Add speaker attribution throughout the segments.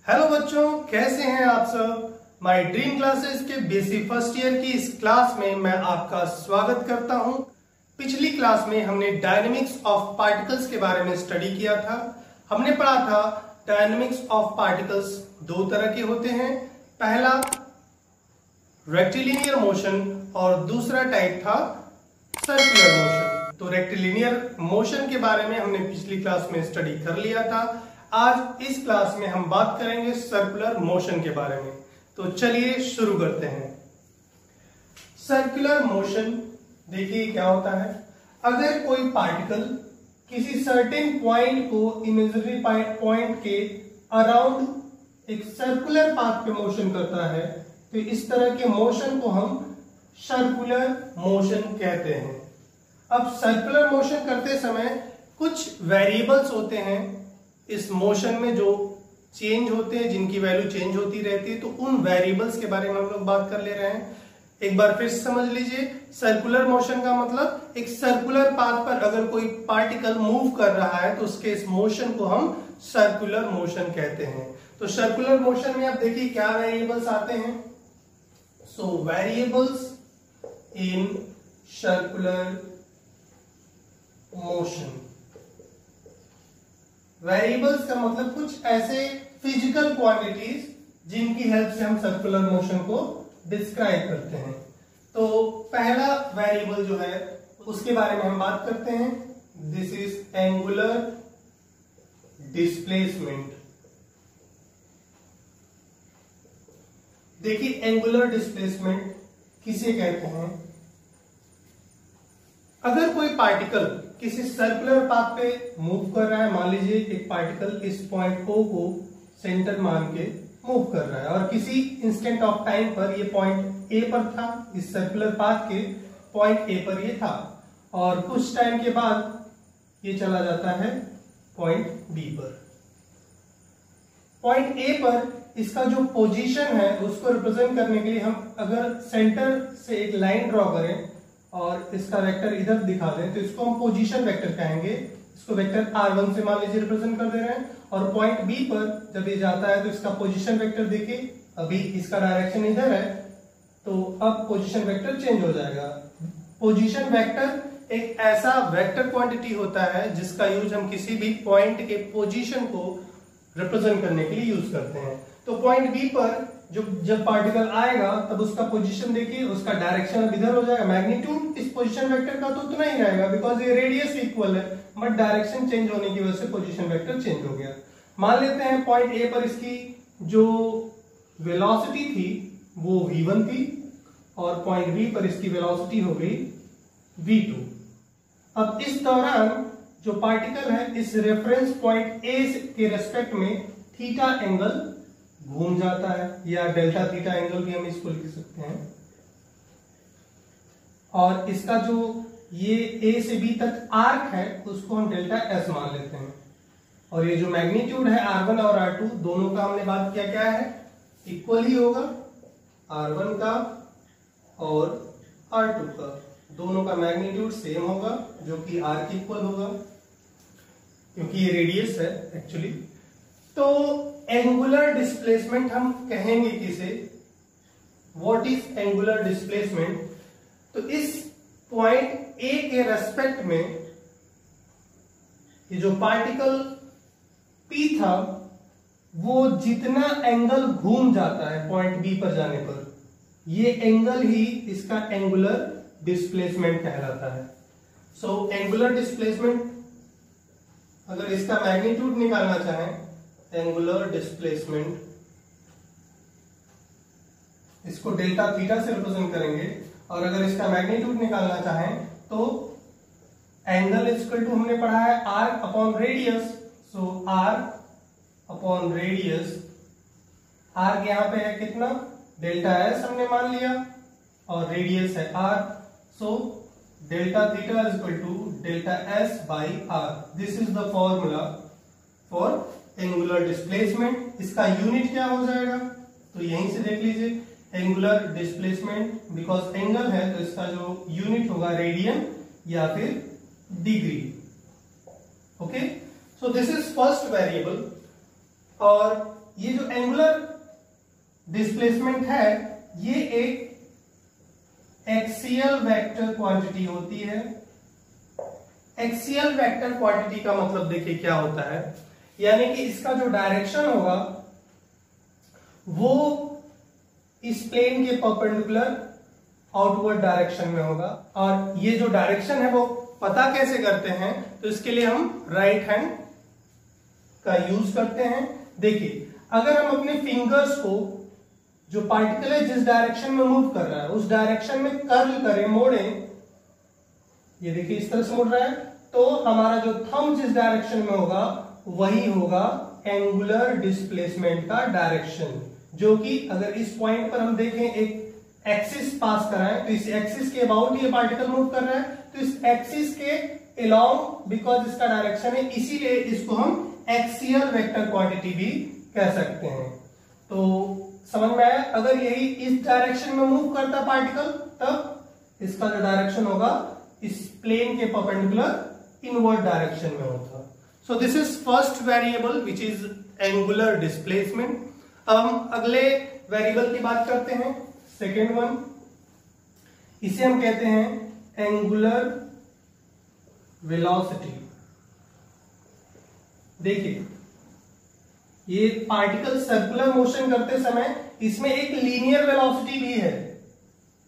Speaker 1: Hello बच्चों, कैसे हैं आप सब। माय ड्रीम क्लासेस के बेसिक फर्स्ट ईयर की इस क्लास में मैं आपका स्वागत करता हूं। पिछली क्लास में हमने डायनेमिक्स ऑफ पार्टिकल्स के बारे में स्टडी किया था। हमने पढ़ा था डायनेमिक्स ऑफ पार्टिकल्स दो तरह के होते हैं, पहला रेक्टिलिनियर मोशन और दूसरा टाइप था सर्कुलर मोशन। तो रेक्टिलिनियर मोशन के बारे में हमने पिछली क्लास में स्टडी कर लिया था। आज इस क्लास में हम बात करेंगे सर्कुलर मोशन के बारे में। तो चलिए शुरू करते हैं। सर्कुलर मोशन देखिए क्या होता है। अगर कोई पार्टिकल किसी सर्टेन पॉइंट को इमेजिनरी पॉइंट के अराउंड एक सर्कुलर पाथ पे मोशन करता है तो इस तरह के मोशन को हम सर्कुलर मोशन कहते हैं। अब सर्कुलर मोशन करते समय कुछ वेरिएबल्स होते हैं इस मोशन में जो चेंज होते हैं, जिनकी वैल्यू चेंज होती रहती है। तो उन वेरिएबल्स के बारे में हम लोग बात कर ले रहे हैं। एक बार फिर समझ लीजिए, सर्कुलर मोशन का मतलब एक सर्कुलर पाथ पर अगर कोई पार्टिकल मूव कर रहा है तो उसके इस मोशन को हम सर्कुलर मोशन कहते हैं। तो सर्कुलर मोशन में आप देखिए क्या वेरिएबल्स आते हैं। So variables in circular motion, variables का मतलब कुछ ऐसे फिजिकल क्वांटिटीज जिनकी हेल्प से हम सर्कुलर मोशन को डिस्क्राइब करते हैं। तो पहला वेरिएबल जो है उसके बारे में हम बात करते हैं। This is angular displacement. देखिए एंगुलर डिस्प्लेसमेंट किसे कहते हैं। अगर कोई पार्टिकल किसी सर्कुलर पाथ पे मूव कर रहा है, मान लीजिए एक पार्टिकल इस पॉइंट O को सेंटर मान के मूव कर रहा है और किसी इंस्टेंट ऑफ टाइम पर ये पॉइंट A पर था, इस सर्कुलर पाथ के पॉइंट A पर ये था और कुछ टाइम के बाद ये चला जाता है पॉइंट B पर। पॉइंट A पर इसका जो पोजीशन है उसको रिप्रेजेंट करने के लिए हम अगर सेंटर से एक लाइन ड्रॉ करें और इसका वेक्टर इधर दिखा दें तो इसको हम पोजीशन वेक्टर कहेंगे। इसको वेक्टर r1 से मान लीजिए रिप्रेजेंट कर दे रहे हैं और पॉइंट B पर जब ये जाता है तो इसका पोजीशन वेक्टर देखिए, अभी इसका डायरेक्शन इधर है तो अब पोजीशन वेक्टर चेंज हो जाएगा। पोजीशन वेक्टर एक ऐसा वेक्टर क्वांटिटी होता है जिसका यूज हम किसी भी पॉइंट के पोजीशन को रिप्रेजेंट करने के लिए यूज करते हैं। तो पॉइंट B पर जब पार्टिकल आएगा तब उसका पोजीशन देखिए, उसका डायरेक्शन अब इधर हो जाएगा। मैग्नीट्यूड इस पोजीशन वेक्टर का तो उतना ही रहेगा बिकॉज ये रेडियस इक्वल है, बट डायरेक्शन चेंज होने की वजह से पोजीशन वेक्टर चेंज हो गया। मान लेते हैं पॉइंट A पर इसकी जो वेलोसिटी थी वो v1 थी और पॉइंट B पर इसकी वेलोसिटी हो गई v2। अब इस दौरान जो पार्टिकल है इस रेफरेंस पॉइंट A के रेस्पेक्ट में थीटा एंगल घूम जाता है, या डेल्टा थीटा एंगल भी हम इसको लिख सकते हैं। और इसका जो ये A से B तक आर्क है उसको हम डेल्टा S मान लेते हैं। और ये जो मैग्नीट्यूड है R1 और R2 दोनों का हमने बात किया क्या है, इक्वल ही होगा। R1 का और R2 का दोनों का मैग्नीट्यूड सेम होगा जो कि R के इक्वल होगा क्योंकि ये रेडियस है एक्चुअली। तो एंगुलर डिस्प्लेसमेंट हम कहेंगे किसे, व्हाट इज एंगुलर डिस्प्लेसमेंट। तो इस पॉइंट A के रेस्पेक्ट में ये जो पार्टिकल P था वो जितना एंगल घूम जाता है पॉइंट B पर जाने पर, ये एंगल ही इसका एंगुलर डिस्प्लेसमेंट कहलाता है। सो एंगुलर डिस्प्लेसमेंट अगर इसका मैग्नीट्यूड निकालना चाहें, एंगुलर डिस्प्लेसमेंट इसको डेल्टा थीटा से रिप्रेजेंट करेंगे और अगर इसका मैग्नीट्यूड निकालना चाहें तो एंगल इक्वल टू हमने पढ़ा है r अपॉन रेडियस। सो r अपॉन रेडियस, r यहां पे है कितना, डेल्टा s हमने मान लिया और रेडियस है r। So delta theta is equal to delta s by r। This is the formula for angular displacement. इसका यूनिट क्या हो जाएगा तो यहीं से देख लीजिए, एंगुलर डिस्प्लेसमेंट बिकॉज एंगल है तो इसका जो यूनिट होगा रेडियन या फिर degree. Okay, so this is first variable. और ये जो एंगुलर डिस्प्लेसमेंट है ये एक एक्सियल वेक्टर क्वांटिटी होती है। एक्सियल वेक्टर क्वांटिटी का मतलब देखिए क्या होता है, यानी कि इसका जो डायरेक्शन होगा वो इस प्लेन के परपेंडिकुलर आउटवर्ड डायरेक्शन में होगा। और ये जो डायरेक्शन है वो पता कैसे करते हैं, तो इसके लिए हम राइट हैंड का यूज करते हैं। देखिए अगर हम अपने फिंगर्स को जो पार्टिकल है जिस डायरेक्शन में मूव कर रहा है उस डायरेक्शन में कर्ल करें, मोड़ें, ये देखिए इस तरह से मुड़ रहा है, तो हमारा जो थंब जिस डायरेक्शन में होगा वही होगा एंगुलर डिस्प्लेसमेंट का डायरेक्शन। जो कि अगर इस पॉइंट पर हम देखें एक एक्सिस पास कराएं तो इस एक्सिस के अबाउट ये पार्टिकल मूव कर रहा है, तो इस एक्सिस के अलोंग बिकॉज इसका डायरेक्शन है, इसीलिए इसको हम एक्सियल वेक्टर क्वांटिटी भी कह सकते हैं। तो समझ में आया, अगर यही इस डायरेक्शन में मूव करता पार्टिकल तब इसका जो डायरेक्शन होगा इस प्लेन के परपेंडिकुलर इनवर्ड डायरेक्शन में होता। सो this is first variable which is angular displacement. अब हम अगले वेरिएबल की बात करते हैं, सेकेंड वन, इसे हम कहते हैं एंगुलर वेलोसिटी। देखिए ये पार्टिकल सर्कुलर मोशन करते समय इसमें एक लीनियर वेलोसिटी भी है,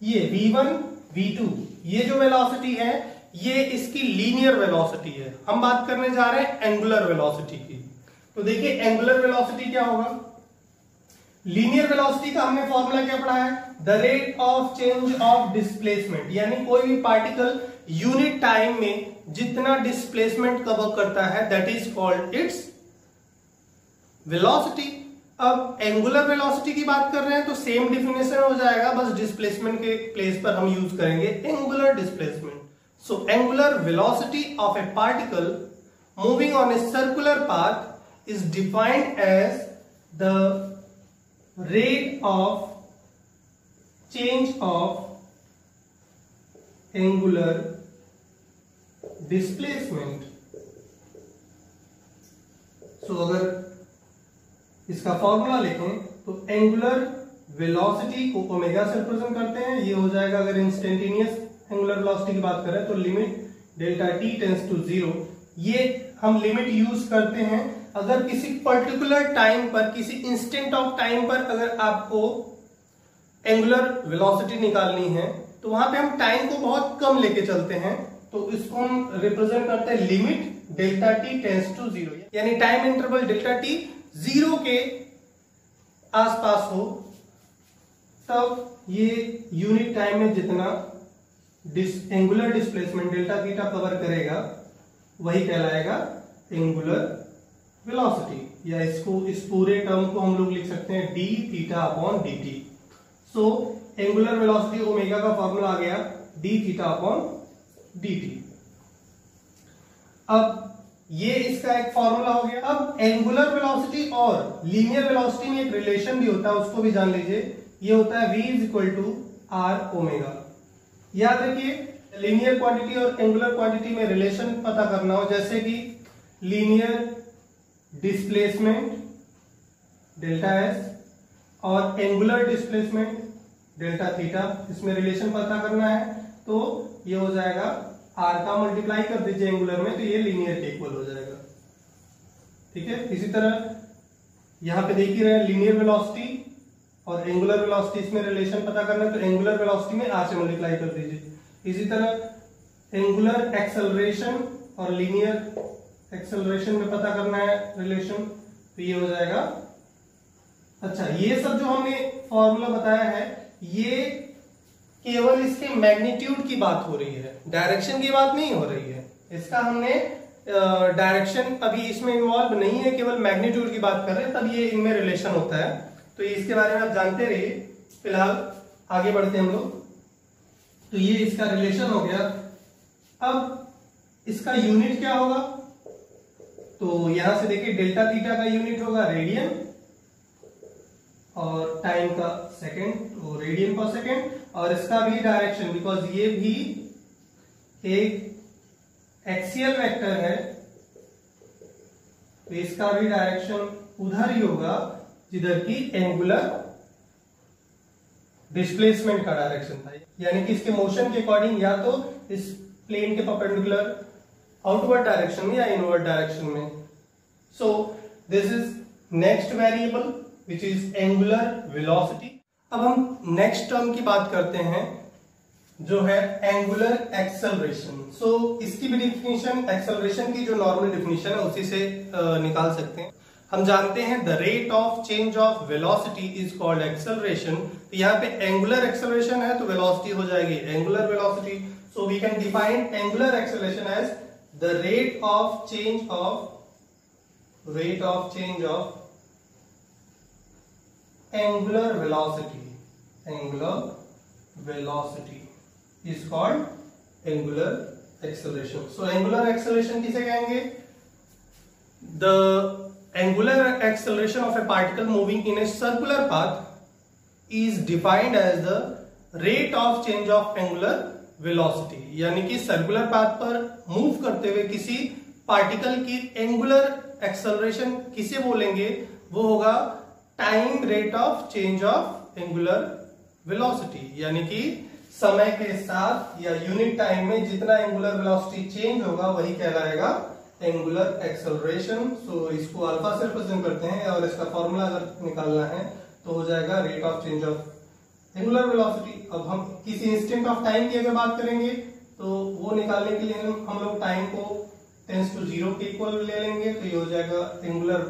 Speaker 1: ये v1 v2, ये जो वेलोसिटी है ये इसकी लीनियर वेलोसिटी है। हम बात करने जा रहे हैं एंगुलर वेलोसिटी की। तो देखिए एंगुलर वेलोसिटी क्या होगा, लीनियर वेलोसिटी का हमने फॉर्मूला क्या पढ़ा है, the rate of change of displacement, यानी कोई भी पार्टिकल यूनिट टाइम में जितना डिस्प्लेसमेंट कवर करता है that is called its velocity. अब एंगुलर वेलोसिटी की बात कर रहे हैं तो सेम डिफिनेशन हो जाएगा, बस डिस्प्लेसमेंट के प्लेस पर हम यूज करेंगे angular displacement. So angular velocity of a particle moving on a circular path is defined as the rate of change of angular displacement। so अगर इसका फॉर्मूला लिखें तो एंगुलर वेलोसिटी को ओमेगा से रिप्रेजेंट करते हैं, ये हो जाएगा, अगर इंस्टेंटेनियस एंगुलर वेलोसिटी की बात करें तो limit delta T tends to 0। ये हम लिमिट यूज करते हैं अगर किसी पर्टिकुलर टाइम पर, किसी इंस्टेंट ऑफ टाइम पर अगर आपको एंगुलर वेलोसिटी निकालनी है तो वहां पे हम टाइम को बहुत कम लेके चलते हैं, तो इसको हम रिप्रेजेंट करते हैं limit delta T tends to 0, यानी टाइम इंटरवल डेल्टा टी 0 के आसपास हो तब ये यूनिट टाइम में जितना angular displacement delta theta cover करेगा वही कहलाएगा एंगुलर वेलोसिटी, या इसको इस पूरे टर्म को हम लोग लिख सकते हैं D theta upon D T. So angular velocity omega का फॉर्मूला आ गया D theta upon D T. अब ये इसका एक फॉर्मूला हो गया। अब एंगुलर वेलोसिटी और लीनियर वेलोसिटी में एक रिलेशन भी होता है, उसको भी जान लीजिए, ये होता है v is equal to R omega. याद रखिए लीनियर क्वांटिटी और एंगुलर क्वांटिटी में रिलेशन पता करना हो, जैसे कि लीनियर डिस्प्लेसमेंट डेल्टा एस और एंगुलर डिस्प्लेसमेंट डेल्टा थीटा, इसमें रिलेशन पता करना है तो ये हो जाएगा आर का मल्टीप्लाई कर दीजिए एंगुलर में तो ये लीनियर के इक्वल हो जाएगा। ठीक है, इसी तरह यहां पे देख ही रहे लीनियर वेलोसिटी और एंगुलर वेलोसिटी, इसमें रिलेशन पता करना है तो एंगुलर वेलोसिटी में आर से मल्टीप्लाई कर दीजिए। इसी तरह एंगुलर एक्सेलरेशन और लीनियर एक्सेलरेशन में पता करना है रिलेशन तो ये हो जाएगा। अच्छा, ये सब जो हमने फॉर्मूला बताया है ये केवल इसके मैग्नीट्यूड की बात हो रही है, डायरेक्शन की बात नहीं हो रही है। इसका हमने डायरेक्शन अभी इसमें इन्वॉल्व नहीं है, केवल मैग्नीट्यूड की बात कर रहे हैं, तब ये इनमें रिलेशन होता है। तो ये इसके बारे में आप जानते रहिए। फिलहाल आगे बढ़ते हैं हम लोग। तो ये इसका रिलेशन हो गया। अब इसका यूनिट क्या होगा, तो यहां से देखिए डेल्टा थीटा का यूनिट होगा रेडियन और टाइम का सेकेंड, तो रेडियन पर सेकेंड, और इसका भी डायरेक्शन, बिकॉज ये भी एक एक्सियल वेक्टर है तो इसका भी डायरेक्शन उधर ही होगा जिधर की एंगुलर डिस्प्लेसमेंट का डायरेक्शन था, यानी कि इसके मोशन के अकॉर्डिंग या तो इस प्लेन के परपेंडिकुलर आउटवर्ड डायरेक्शन में या इनवर्ड डायरेक्शन में। सो this is next variable which is angular velocity. अब हम नेक्स्ट टर्म की बात करते हैं जो है एंगुलर एक्सेलरेशन। सो इसकी भी डिफिनीशन एक्सेलरेशन की जो नॉर्मल डिफिनीशन है उसी से निकाल सकते हैं। हम जानते हैं the rate of change of velocity is called acceleration. तो यहाँ पे एंगुलर एक्सेलरेशन है तो वेलोसिटी हो जाएगी angular velocity. So we can define angular acceleration as the rate of change of angular velocity is called angular acceleration. So angular acceleration किसे कहेंगे? The angular acceleration of a particle moving in a circular path is defined as the rate of change of angular velocity. यानी कि circular path पर move करते हुए किसी particle की angular acceleration किसे बोलेंगे? वो होगा time rate of change of angular velocity, यानी कि समय के साथ या यूनिट टाइम में जितना एंगुलर वेलोसिटी चेंज होगा वही कहलाएगा एंगुलर एक्सेलरेशन। सो इसको अल्फा से रिप्रेजेंट करते हैं और इसका फॉर्मूला अगर निकालना है तो हो जाएगा rate of change of angular velocity. अब हम किसी इंस्टेंट ऑफ टाइम की अगर बात करेंगे तो वो निकालने के लिए हम लोग टाइम को टेंस टू 0 के इक्वल ले लेंगे, तो ये हो जाएगा एंगुलर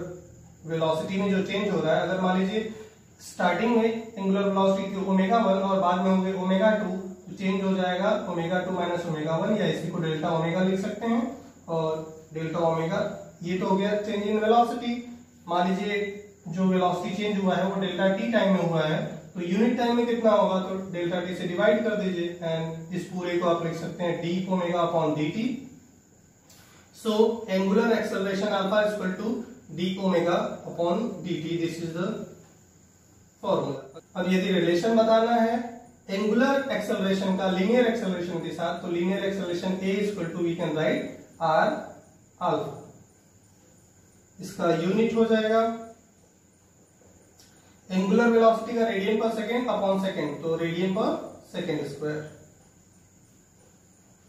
Speaker 1: वेलोसिटी में जो चेंज हो रहा है। अगर मान लीजिए स्टार्टिंग में एंगुलर वेलोसिटी ω1 और बाद में होंगे ω2, तो चेंज हो जाएगा ω2 माइनस ω1, या इसी को डेल्टा ओमेगा लिख सकते हैं। और डेल्टा ओमेगा ये तो हो गया चेंज इन वेलोसिटी। मान लीजिए जो वेलोसिटी चेंज हुआ है वो डेल्टा टी टाइम में हुआ है, तो यूनिट टाइम में कितना होगा तो डेल्टा टी से डिवाइड कर दीजिए एंड इस पूरे को आप लिख सकते हैं d omega upon D T. So angular acceleration alpha is equal to d omega upon D t. This is the formula. अब यदि रिलेशन बताना है एंगुलर एक्सेलरेशन का लीनियर एक्सेलरेशन के साथ, तो linear acceleration a is equal to we can write r alpha. इसका unit हो जाएगा एंगुलर वेलोसिटी का radian per second upon second, तो रेडियन पर सेकेंड स्क्वायर।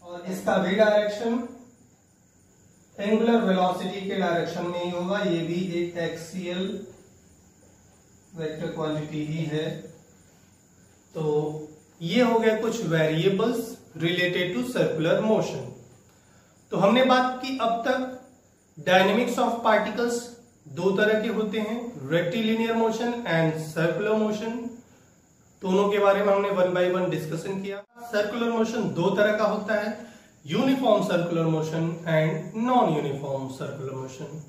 Speaker 1: और इसका वे डायरेक्शन एंगुलर वेलोसिटी के डायरेक्शन में ही होगा, ये भी एक एक्सियल वेक्टर क्वांटिटी ही है। तो ये हो गया कुछ variables related to circular motion. तो हमने बात की अब तक डायनेमिक्स ऑफ पार्टिकल्स दो तरह के होते हैं, rectilinear motion and circular motion. दोनों के बारे में हमने 1 बाय 1 डिस्कशन किया। सर्कुलर मोशन दो तरह का होता है, uniform circular motion and non uniform circular motion.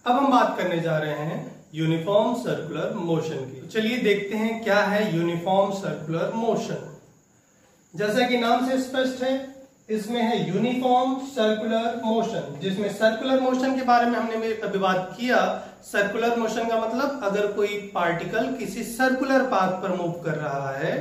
Speaker 1: अब हम बात करने जा रहे हैं यूनिफॉर्म सर्कुलर मोशन की। तो चलिए देखते हैं क्या है यूनिफॉर्म सर्कुलर मोशन। जैसा कि नाम से स्पष्ट है, इसमें है यूनिफॉर्म सर्कुलर मोशन, जिसमें सर्कुलर मोशन के बारे में हमने अभी बात किया। सर्कुलर मोशन का मतलब अगर कोई पार्टिकल किसी सर्कुलर पाथ पर मूव कर रहा है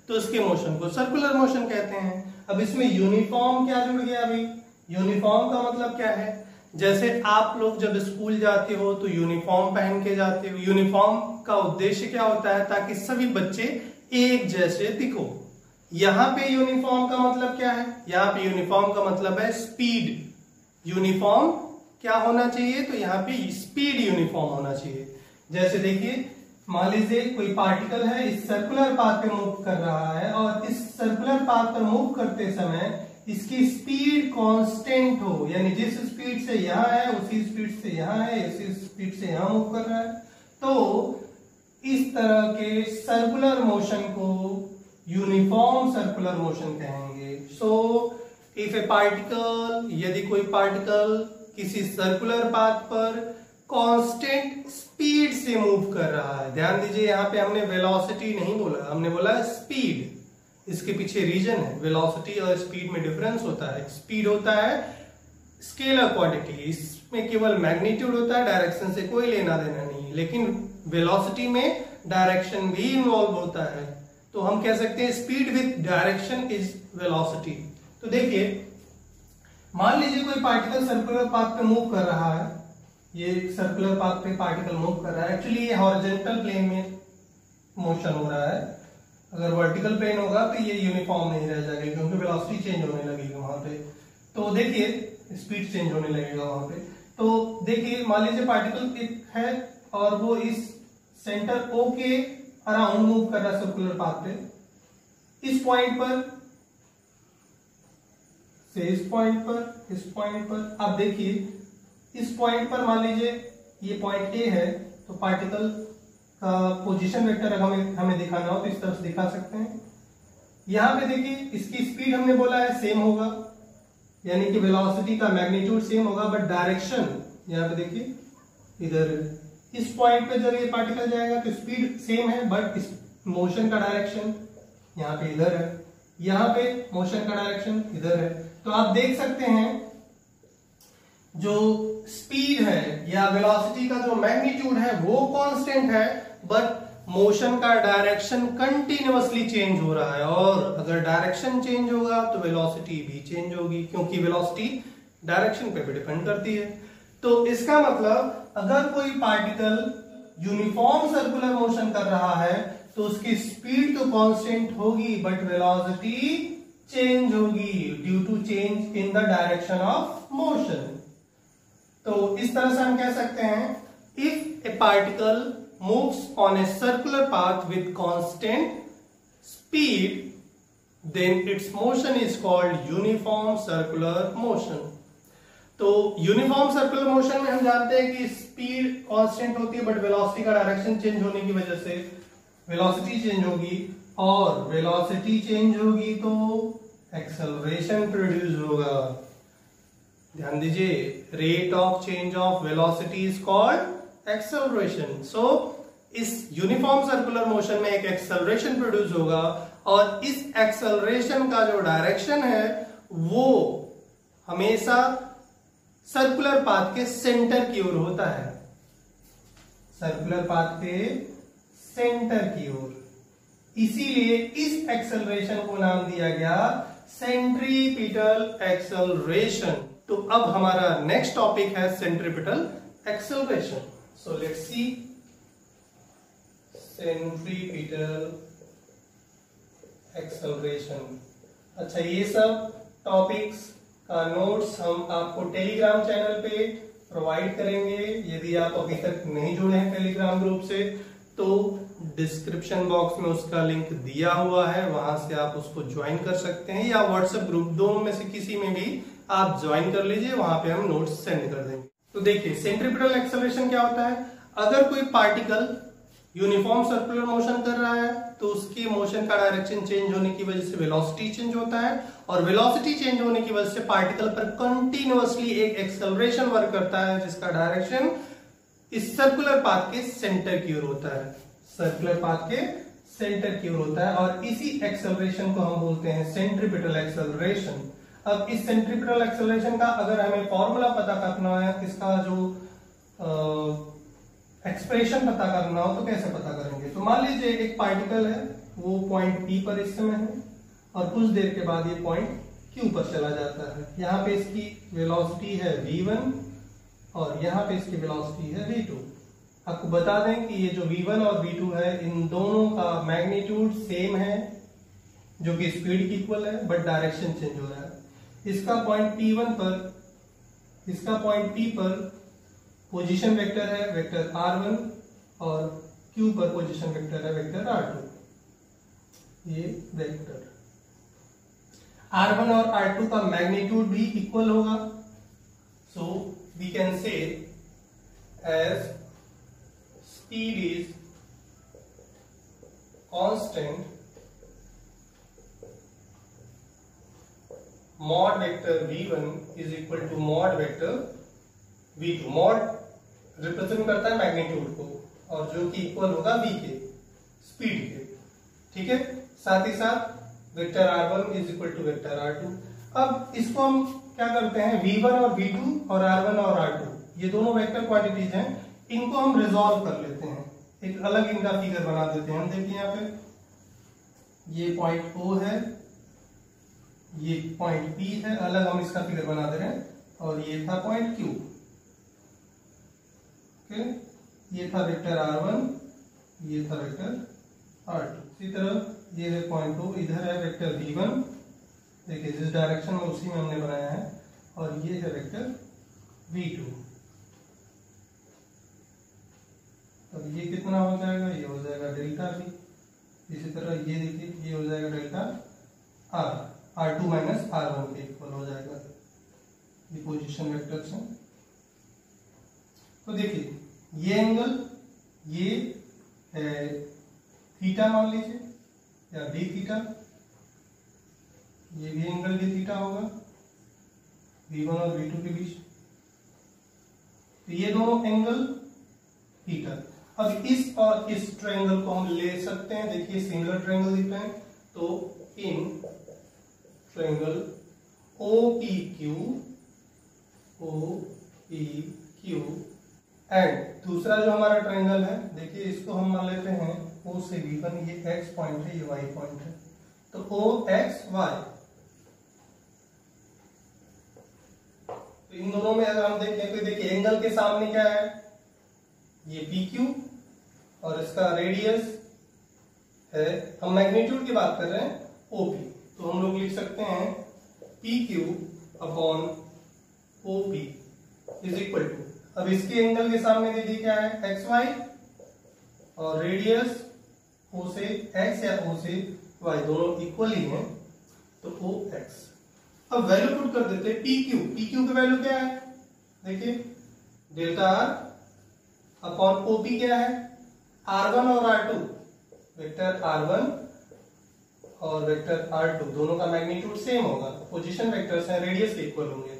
Speaker 1: तो उसके मोशन को सर्कुलर मोशन कहते हैं। अब इसमें यूनिफॉर्म क्या जुड़ गया? अभी यूनिफॉर्म का मतलब क्या है? जैसे आप लोग जब स्कूल जाते हो तो यूनिफॉर्म पहन के जाते हो। यूनिफॉर्म का उद्देश्य क्या होता है? ताकि सभी बच्चे एक जैसे दिखो। यहां पे यूनिफॉर्म का मतलब क्या है? यहाँ पे यूनिफॉर्म का मतलब है स्पीड। यूनिफॉर्म क्या होना चाहिए? तो यहाँ पे स्पीड यूनिफॉर्म होना चाहिए। जैसे देखिए, मान लीजिए कोई पार्टिकल है, इस सर्कुलर पाथ पे मूव कर रहा है और इस सर्कुलर पाथ पर मूव करते समय इसकी स्पीड कांस्टेंट हो, यानी जिस स्पीड से यहाँ है उसी स्पीड से यहाँ है, इसी स्पीड से यहाँ मूव कर रहा है, तो इस तरह के सर्कुलर मोशन को यूनिफॉर्म सर्कुलर मोशन कहेंगे। सो इफ ए पार्टिकल, यदि कोई पार्टिकल किसी सर्कुलर पाथ पर कांस्टेंट स्पीड से मूव कर रहा है, ध्यान दीजिए यहाँ पे हमने वेलोसिटी नहीं बोला, हमने बोला स्पीड। इसके पीछे रीजन है, वेलोसिटी और स्पीड में डिफरेंस होता है। स्पीड होता है स्केलर क्वांटिटी, इसमें केवल मैग्नीट्यूड होता है, डायरेक्शन से कोई लेना देना नहीं। लेकिन वेलोसिटी में डायरेक्शन भी इन्वॉल्व होता है, तो हम कह सकते हैं speed with direction is velocity. तो देखिए, मान लीजिए कोई पार्टिकल सर्कुलर पाथ पे मूव कर रहा है, ये सर्कुलर पाथ पे पार्टिकल मूव कर रहा है। एक्चुअली ये हॉरिजॉन्टल प्लेन में मोशन हो रहा है, अगर वर्टिकल प्लेन होगा तो ये यूनिफॉर्म नहीं रह जाएगा क्योंकि वेलोसिटी चेंज होने लगेगी वहां पे। तो देखिए स्पीड चेंज होने लगेगा वहां पे। तो देखिए मान लीजिए पार्टिकल एक है और वो इस सेंटर ओ के अराउंड मूव कर रहा है सर्कुलर पाथ पे। इस पॉइंट पर से इस पॉइंट पर आप देखिए, इस पॉइंट पर मान लीजिए ये पॉइंट ए है, तो पार्टिकल का पोजीशन वेक्टर अगर हमें दिखाना हो तो इस तरह से दिखा सकते हैं। यहां पे देखिए इसकी स्पीड हमने बोला है सेम होगा, यानी कि वेलोसिटी का मैग्नीट्यूड सेम होगा, बट डायरेक्शन यहाँ पे देखिए इधर इस पॉइंट पे जब ये पार्टिकल जाएगा तो स्पीड सेम है, बट इस मोशन का डायरेक्शन यहाँ पे इधर है, यहाँ पे मोशन का डायरेक्शन इधर है। तो आप देख सकते हैं जो स्पीड है या वेलोसिटी का जो मैग्नीट्यूड है वो कांस्टेंट है, बट मोशन का डायरेक्शन कंटिन्यूअसली चेंज हो रहा है। और अगर डायरेक्शन चेंज होगा तो वेलोसिटी भी चेंज होगी, क्योंकि वेलोसिटी डायरेक्शन पे भी डिपेंड करती है। तो इसका मतलब अगर कोई पार्टिकल यूनिफॉर्म सर्कुलर मोशन कर रहा है तो उसकी स्पीड तो कांस्टेंट होगी, बट वेलोसिटी चेंज होगी due to change in the direction of motion. तो इस तरह से हम कह सकते हैं, if a particle moves on a circular path with constant speed, then its motion is called uniform circular motion. तो यूनिफॉर्म सर्कुलर मोशन में हम जानते हैं कि स्पीड कांस्टेंट होती है, बट वेलोसिटी का डायरेक्शन चेंज होने की वजह से वेलोसिटी चेंज होगी, और वेलोसिटी चेंज होगी तो एक्सेलरेशन प्रोड्यूस होगा। ध्यान दीजिए, rate of change of velocity is called acceleration. So इस यूनिफॉर्म सर्कुलर मोशन में एक एक्सेलरेशन प्रोड्यूस होगा, और इस एक्सेलरेशन का जो डायरेक्शन है वो हमेशा सर्कुलर पाथ के सेंटर की ओर होता है, सर्कुलर पाथ के सेंटर की ओर। इसीलिए इस एक्सेलरेशन को नाम दिया गया सेंट्रीपिटल एक्सेलरेशन। तो अब हमारा नेक्स्ट टॉपिक है centripetal acceleration. So let's see centripetal acceleration। अच्छा, ये सब टॉपिक्स का नोट्स हम आपको टेलीग्राम चैनल पे प्रोवाइड करेंगे। यदि आप अभी तक नहीं जुड़े हैं टेलीग्राम ग्रुप से तो डिस्क्रिप्शन बॉक्स में उसका लिंक दिया हुआ है, वहां से आप उसको ज्वाइन कर सकते हैं, या व्हाट्सएप ग्रुप, दोनों में से किसी में भी आप ज्वाइन कर लीजिए, वहां पे हम नोट्स सेंड कर देंगे। तो देखिए सेंट्रीपिटल एक्सेलरेशन क्या होता है। अगर कोई पार्टिकल यूनिफॉर्म सर्कुलर मोशन कर रहा है तो उसके मोशन का डायरेक्शन चेंज होने की वजह से वेलोसिटी चेंज होता है, और वेलोसिटी चेंज होने की वजह से पार्टिकल पर कंटिन्यूअसली एक एक्सेलरेशन वर्क करता है, जिसका डायरेक्शन इस सर्कुलर पाथ के सेंटर की ओर होता है, सर्कुलर पाथ के सेंटर की ओर होता है, और इसी एक्सेलरेशन को हम बोलते हैं सेंट्रीपिटल एक्सेलरेशन। अब इस सेंट्रीपिटल एक्सेलरेशन का अगर हमें फॉर्मूला पता करना है, इसका जो एक्सप्रेशन पता करना हो तो कैसे पता करेंगे। तो मान लीजिए एक पार्टिकल है, वो पॉइंट P पर इस समय है, और कुछ देर के बाद ये पॉइंट Q पर चला जाता है। यहाँ पे इसकी वेलोसिटी है v1 और यहाँ पे इसकी वेलोसिटी है v2। आपको बता दें कि ये जो v1 और v2 है, इन दोनों का मैग्नीट्यूड सेम है, जो कि स्पीड की इक्वल है, बट डायरेक्शन चेंज हो रहा है। इसका पॉइंट P1 पर, इसका पॉइंट P पर पोजीशन वेक्टर है वेक्टर r1, और Q पर पोजीशन वेक्टर है वेक्टर r2। ये वेक्टर r1 और r2 का मैग्नीट्यूड भी इक्वल होगा। So we can say as speed is constant, mod vector v1 is equal to mod vector v2। Mod represent करता है मैग्नीट्यूड को, और जो कि इक्वल होगा v के, स्पीड के, ठीक है। साथ ही साथ vector r1 is equal to vector r2। अब इसको हम क्या करते हैं, v1 और v2 और r1 और r2 ये दोनों वेक्टर क्वांटिटीज हैं, इनको हम रिजॉल्व कर लेते हैं, एक अलग इनका फिगर बना देते हैं। हम देखिए यहाँ पे ये पॉइंट O है, ये पॉइंट P है, अलग हम इसका फिगर बना दे रहे हैं, और ये था पॉइंट Q। ओके, ये था वेक्टर r1, ये था वेक्टर r2। इसी तरह ये है पॉइंट 2, इधर है वेक्टर v1, देखिए जिस डायरेक्शन में उसी में हमने बनाया है, और ये है वेक्टर v2। अब ये कितना हो जाएगा, ये हो जाएगा डेल्टा v। इसी तरह ये देखिए, ये हो जाएगा delta r, r2 minus r1 के इक्वल हो जाएगा। ये पोजीशन वेक्टर्स हैं। तो देखिए ये एंगल, ये है थीटा मान लीजिए, या डी थीटा, ये भी एंगल डी थीटा होगा v1 और v2 के बीच। तो ये दोनों एंगल थीटा। अब इस और इस ट्रायंगल को हम ले सकते हैं, देखिए सिमिलर ट्रायंगल दिख रहे हैं। तो इन ट्रायंगल OPQ एंड दूसरा जो हमारा ट्रायंगल है, देखिए इसको हम मान लेते हैं O से V1, ये x पॉइंट है, ये y पॉइंट है। तो OXY, तो इन दोनों में अगर हम देखें तो देखिए एंगल के सामने क्या है, ये PQ और इसका रेडियस है, हम मैग्नीट्यूड की बात कर रहे हैं OP। तो हम लोग लिख सकते हैं PQ upon OP is equal to, अब इसके एंगल के सामने दीदी क्या है XY, और रेडियस O से X या O से Y दोनों इक्वल ही हैं, तो OX। अब वैल्यू पुट कर देते हैं PQ की वैल्यू क्या है, देखिए डेल्टा R अपॉन OP क्या है, R1 और R2, वेक्टर R1 और वेक्टर R2 दोनों का मैग्नीट्यूड सेम होगा, पोजीशन वेक्टर्स हैं, रेडियस के इक्वल होंगे।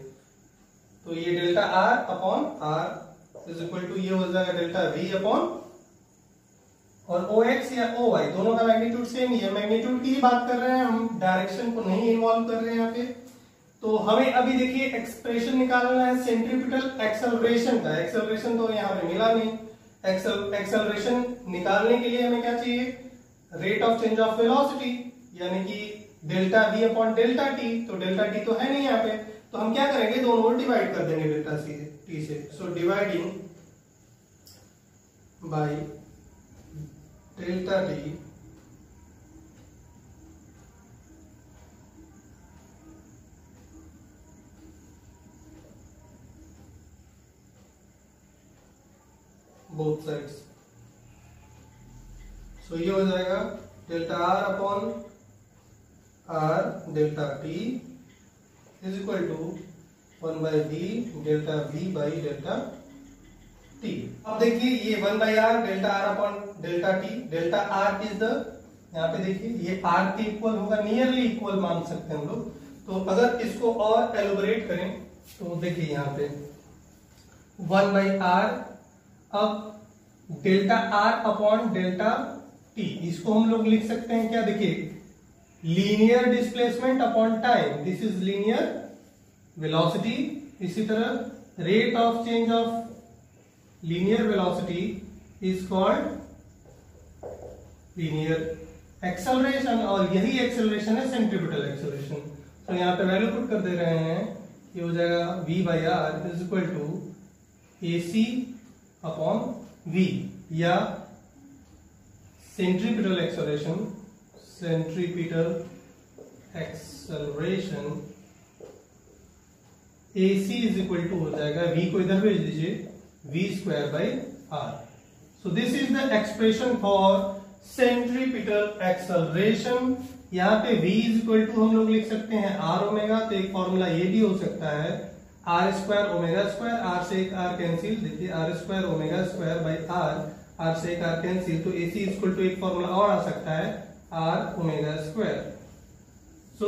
Speaker 1: तो ये delta R upon R is equal to, ये हो जाएगा डेल्टा V अपॉन, और OX या OY दोनों का मैग्नीट्यूड सेम ही है, मैग्नीट्यूड की ही बात कर रहे हैं हम, डायरेक्शन को नहीं इन्वॉल्व कर रहे हैं यहाँ पे। तो हमें अभी देखिए एक्सप्रेशन निकालना है सेंट्रीपिटल एक्सेलरेशन का। एक्सेलरेशन तो यहाँ पे मिला नहीं, एक्सेलरेशन निकालने के लिए हमें क्या चाहिए, rate of change of velocity, यानी कि delta V upon delta T। तो डेल्टा T तो है नहीं यहाँ पे, तो हम क्या करेंगे, दोनों को डिवाइड कर देंगे डेल्टा T से। So dividing by delta T both sides. So ये हो जाएगा delta R upon R delta T is equal to 1 by V delta V by delta T। अब देखिए ये 1 by R delta R upon delta T, delta R is the, यहाँ पे देखिए ये R के इक्वल होगा, नियरली इक्वल मान सकते हैं हम लोग। तो अगर इसको और एलोबरेट करें तो देखिए यहाँ पे 1 बाई R, अब delta R upon delta T, इसको हम लोग लिख सकते हैं क्या, देखिए linear displacement upon time, this is linear velocity. इसी तरह rate of change of linear velocity is called linear acceleration, और यही एक्सेलरेशन है सेंट्रीपिटल एक्सेलरेशन। तो यहाँ पे वैल्यू पुट कर दे रहे हैं, ये हो जाएगा V by R is equal to AC upon V, या centripetal acceleration, centripetal acceleration AC is equal to हो जाएगा, V को इधर भेज दीजिए, V square by R। So this is the expression for centripetal acceleration. यहाँ पे V इज इक्वल टू हम लोग लिख सकते हैं R ओमेगा, तो एक फॉर्मूला ये भी हो सकता है R square omega square, R से एक R कैंसिल, देखिए R square omega square by R से एक R कैंसिल, तो AC इज इक्वल टू एक फॉर्मूला और आ सकता है R ओमेगा स्क्वायर। सो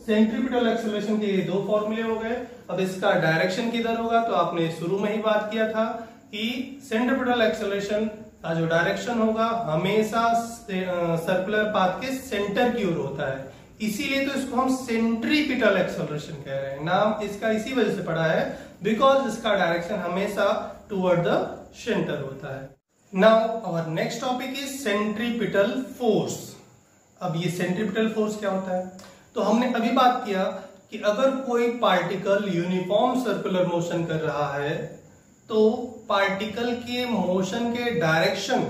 Speaker 1: सेंट्रीपिटल एक्सेलरेशन के ये दो फॉर्मूले हो गए। अब इसका डायरेक्शन किधर होगा, तो आपने शुरू में ही बात किया था कि सेंट्रीपिटल एक्सेलरेशन का जो डायरेक्शन होगा हमेशा सर्कुलर पाथ के सेंटर की ओर होता है, इसीलिए तो इसको हम सेंट्रीपिटल एक्सेलरेशन कह रहे हैं। नाम इसका इसी वजह से पड़ा है बिकॉज इसका डायरेक्शन हमेशा टुवर्ड द सेंटर होता है। Now our next topic is centripetal force. अब ये सेंट्रीपिटल फोर्स क्या होता है, तो हमने अभी बात किया कि अगर कोई पार्टिकल यूनिफॉर्म सर्कुलर मोशन कर रहा है तो पार्टिकल के मोशन के डायरेक्शन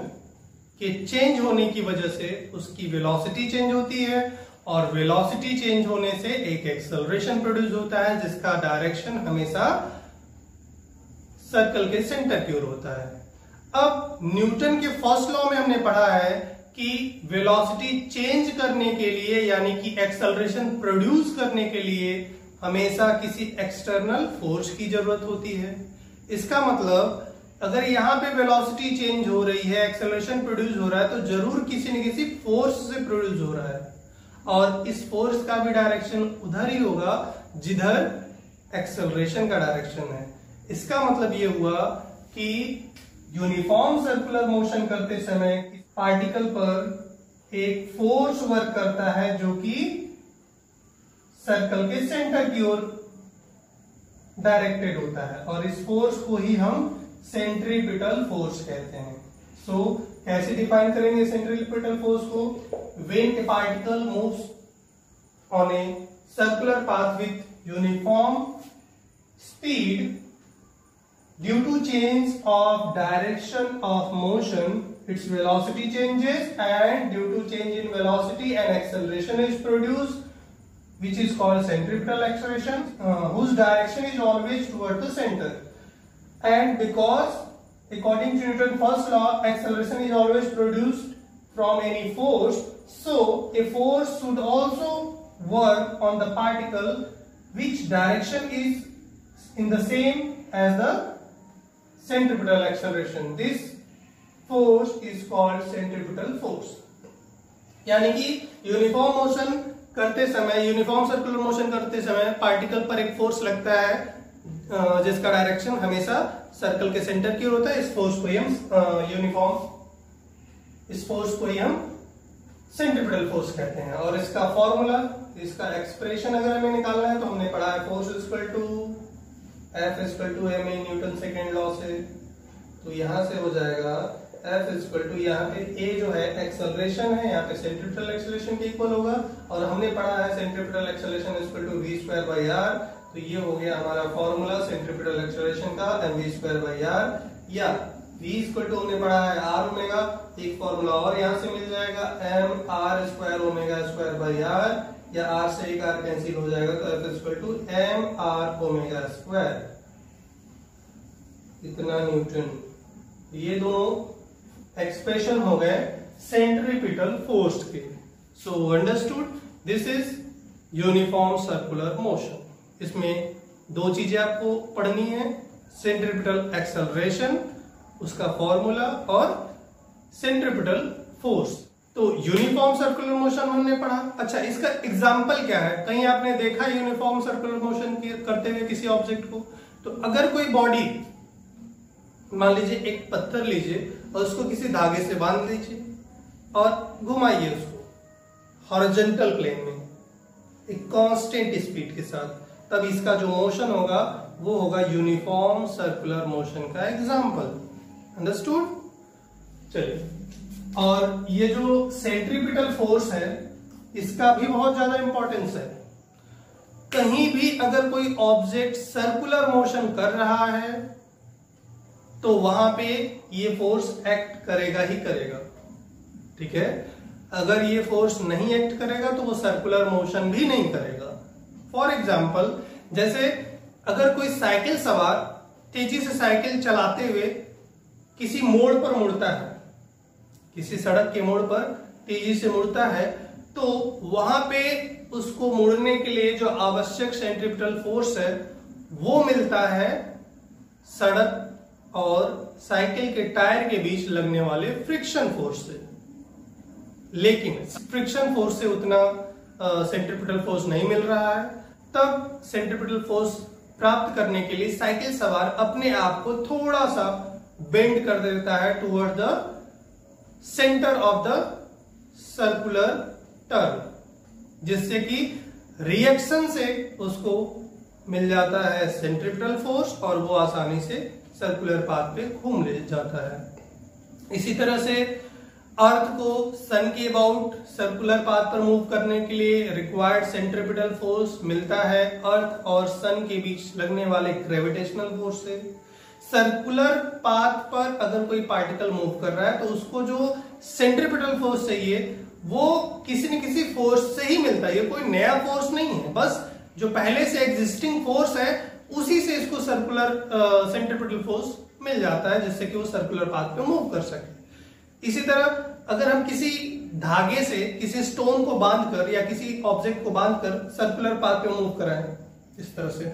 Speaker 1: के चेंज होने की वजह से उसकी वेलोसिटी चेंज होती है, और वेलोसिटी चेंज होने से एक एक्सेलरेशन प्रोड्यूस होता है जिसका डायरेक्शन हमेशा सर्कल के सेंटर की ओर होता है। अब न्यूटन के फर्स्ट लॉ में हमने पढ़ा है कि वेलोसिटी चेंज करने के लिए यानी कि एक्सेलरेशन प्रोड्यूस करने के लिए हमेशा किसी एक्सटर्नल फोर्स की जरूरत होती है। इसका मतलब अगर यहां पे वेलोसिटी चेंज हो रही है, एक्सेलरेशन प्रोड्यूस हो रहा है, तो जरूर किसी न किसी फोर्स से प्रोड्यूस हो रहा है, और इस फोर्स का भी डायरेक्शन उधर ही होगा जिधर एक्सेलरेशन का डायरेक्शन है। इसका मतलब ये हुआ कि यूनिफॉर्म सर्कुलर मोशन करते समय पार्टिकल पर एक फोर्स वर्क करता है जो कि सर्कल के सेंटर की ओर डायरेक्टेड होता है, और इस फोर्स को ही हम सेंट्रीपिटल फोर्स कहते हैं। सो कैसे डिफाइन करेंगे सेंट्रीपिटल फोर्स को? When A particle moves on a circular path with uniform speed due to change of direction of motion, its velocity changes, and due to change in velocity an acceleration is produced, which is called centripetal acceleration, whose direction is always toward the center. And because according to Newton's first law acceleration is always produced from any force, so a force should also work on the particle which direction is in the same as the centripetal acceleration. This force is called centripetal force. यानी कि uniform motion करते समय, uniform circular motion करते समय particle पर एक force लगता है जिसका डायरेक्शन हमेशा सर्कल के सेंटर की ओर होता है। इस फोर्स को ही हम सेंट्रिपिटल फोर्स कहते हैं। और इसका फॉर्मूला, इसका एक्सप्रेशन अगर हमें निकालना है तो हमने पढ़ा है force equal to F equal to m a Newton second law से। तो यहां से हो जाएगा F इक्वल टू, यहाँ पे A जो है एक्सेलरेशन है, यहाँ पे सेंट्रिपिटल एक्सेलरेशन के इक्वल होगा, और हमने पढ़ा है centripetal acceleration equal to v square by r। तो ये हो गया हमारा फॉर्मूला सेंट्रिपिटल एक्सेलरेशन का, mv स्क्वायर बाई r, या v इक्वल टू हमने पढ़ा है r ओमेगा, एक फॉर्मूला और यहाँ से मिल जाएगा m r square omega square by r, या r से एक r कैंसिल हो जाएगा, तो F equal to m r omega square, इतना न्यूटन। ये दोनों एक्सप्रेशन हो गए सेंट्रीपिटल फोर्स के। So understood, this is uniform circular motion. इसमें दो चीजें आपको पढ़नी है, सेंट्रीपिटल एक्सेलरेशन उसका फॉर्मूला और सेंट्रीपिटल फोर्स। तो यूनिफॉर्म सर्कुलर मोशन हमने पढ़ा। अच्छा, इसका एग्जाम्पल क्या है? कहीं आपने देखा यूनिफॉर्म सर्कुलर मोशन करते हुए किसी ऑब्जेक्ट को? तो अगर कोई बॉडी, मान लीजिए एक पत्थर लीजिए और उसको किसी धागे से बांध लीजिए और घुमाइए उसको हॉरिजॉन्टल प्लेन में एक कांस्टेंट स्पीड के साथ, तब इसका जो मोशन होगा वो होगा यूनिफॉर्म सर्कुलर मोशन का एग्जाम्पल। अंडरस्टूड? चलिए, और ये जो सेंट्रीपिटल फोर्स है इसका भी बहुत ज्यादा इंपॉर्टेंस है। कहीं भी अगर कोई ऑब्जेक्ट सर्कुलर मोशन कर रहा है तो वहां पे ये फोर्स एक्ट करेगा ही करेगा, ठीक है। अगर ये फोर्स नहीं एक्ट करेगा तो वो सर्कुलर मोशन भी नहीं करेगा। फॉर एग्जाम्पल, जैसे अगर कोई साइकिल सवार तेजी से साइकिल चलाते हुए किसी मोड़ पर मुड़ता है, किसी सड़क के मोड़ पर तेजी से मुड़ता है, तो वहां पे उसको मुड़ने के लिए जो आवश्यक सेंट्रीपिटल फोर्स है वो मिलता है सड़क और साइकिल के टायर के बीच लगने वाले फ्रिक्शन फोर्स से। लेकिन फ्रिक्शन फोर्स से उतना सेंट्रीपिटल फोर्स नहीं मिल रहा है, तब सेंट्रीपिटल फोर्स प्राप्त करने के लिए साइकिल सवार अपने आप को थोड़ा सा बेंड कर देता है toward the centre of the circular turn, जिससे कि रिएक्शन से उसको मिल जाता है सेंट्रीपिटल फोर्स और वो आसानी से सर्कुलर पाथ पे घूम ले जाता है। इसी तरह से अर्थ को सन के अबाउट सर्कुलर पाथ पर मूव करने के लिए रिक्वायर्ड सेंट्रीपिटल फोर्स मिलता है अर्थ और सन के बीच लगने वाले ग्रेविटेशनल फोर्स से। सर्कुलर पाथ पर अगर कोई पार्टिकल मूव कर रहा है तो उसको जो सेंट्रीपिटल फोर्स चाहिए वो किसी न किसी फोर्स से ही मिलता है। ये कोई नया फोर्स नहीं है, बस जो पहले से एग्जिस्टिंग फोर्स है उसी से इसको सर्कुलर सेंट्रीपिटल फोर्स मिल जाता है, जिससे कि वो सर्कुलर पाथ पे मूव कर सके। इसी तरह अगर हम किसी धागे से किसी स्टोन को बांधकर या किसी ऑब्जेक्ट को बांधकर सर्कुलर पाथ पे मूव कराएं इस तरह से,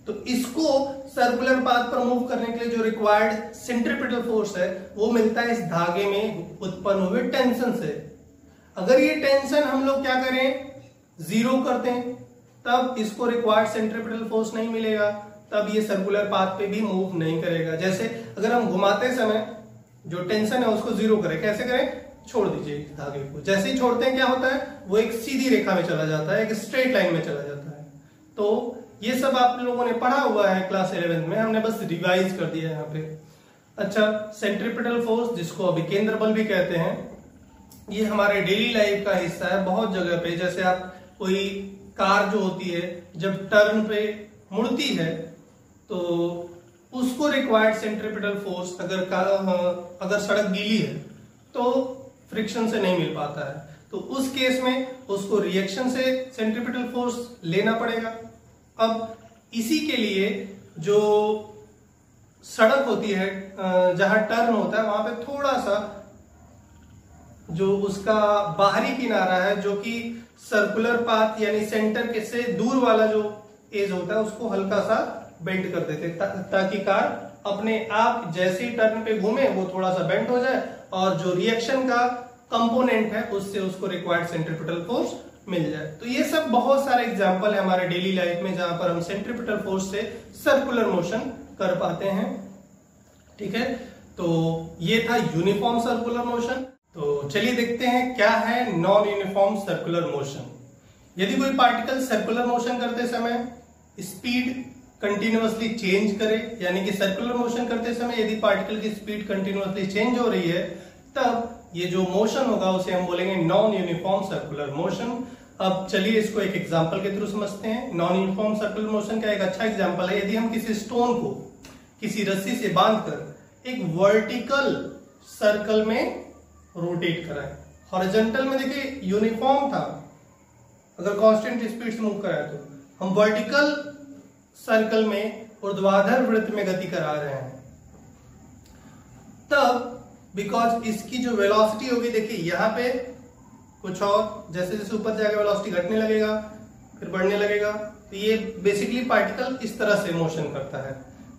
Speaker 1: तो इसको सर्कुलर पाथ पर मूव करने के लिए जो रिक्वायर्ड सेंट्रीपिटल फोर्स है वो मिलता है इस धागे में उत्पन्न हुए टेंशन से। अगर ये टेंशन हम लोग क्या करें, जीरो करते हैं, तब इसको रिक्वायर्ड सेंट्रीपिटल फोर्स नहीं मिलेगा, तब ये सर्कुलर पाथ पे भी मूव नहीं करेगा। जैसे अगर हम घुमाते समय जो टेंशन है उसको जीरो करें, कैसे करें, छोड़ दीजिए धागे को, जैसे ही छोड़ते हैं क्या होता है, वो एक सीधी रेखा में चला जाता है, एक स्ट्रेट लाइन में चला जाता है। तो ये सब आप लोगों ने पढ़ा हुआ है क्लास 11 में, हमने बस रिवाइज कर दिया है यहाँ पे। अच्छा, सेंट्रीपिटल फोर्स जिसको अभिकेंद्र बल भी कहते हैं, ये हमारे डेली लाइफ का हिस्सा है बहुत जगह पे। जैसे आप कोई कार जो होती है जब टर्न पे मुड़ती है तो उसको रिक्वायर्ड सेंट्रीपिटल फोर्स अगर सड़क गीली है तो फ्रिक्शन से नहीं मिल पाता है, तो उस केस में उसको रिएक्शन से सेंट्रीपिटल फोर्स लेना पड़ेगा। अब इसी के लिए जो सड़क होती है जहां टर्न होता है वहां पे थोड़ा सा जो उसका बाहरी किनारा है जो कि सर्कुलर पाथ यानी सेंटर के से दूर वाला जो एज होता है उसको हल्का सा बेंड कर देते ताकि कार अपने आप जैसे ही टर्न पे घूमे वो थोड़ा सा बेंड हो जाए और जो रिएक्शन का कंपोनेंट है उससे उसको रिक्वायर्ड सेंट्रीपिटल फोर्स मिल जाए। तो ये सब बहुत सारे एग्जांपल है हमारे डेली लाइफ में जहां पर हम सेंट्रीपिटल फोर्स से सर्कुलर मोशन कर पाते हैं। ठीक है, तो ये था यूनिफॉर्म सर्कुलर मोशन। तो चलिए देखते हैं क्या है नॉन यूनिफॉर्म सर्कुलर मोशन। यदि कोई पार्टिकल सर्कुलर मोशन करते समय स्पीड कंटिन्यूअसली चेंज करे, यानी कि सर्कुलर मोशन करते समय यदि पार्टिकल की स्पीड कंटिन्यूअसली चेंज हो रही है, तब ये जो मोशन होगा उसे हम बोलेंगे नॉन यूनिफॉर्म सर्कुलर मोशन। अब चलिए इसको एक एग्जांपल के थ्रू समझते हैं। नॉन यूनिफॉर्म सर्कुलर मोशन का एक अच्छा एग्जांपल है, यदि हम किसी स्टोन को किसी रस्सी से बांधकर एक वर्टिकल सर्कल में रोटेट कराएं। हॉरिजॉन्टल में देखिए यूनिफॉर्म था, अगर कांस्टेंट स्पीड से मूव कराए तो हम वर्टिकल सर्कल में ऊर्ध्वाधर वृत्त में गति करा रहे हैं, तब बिकॉज इसकी जो वेलोसिटी होगी, देखिए यहाँ पे कुछ और जैसे जैसे ऊपर जाएगा वेलोसिटी घटने लगेगा फिर बढ़ने लगेगा, तो ये बेसिकली पार्टिकल इस तरह से मोशन करता है।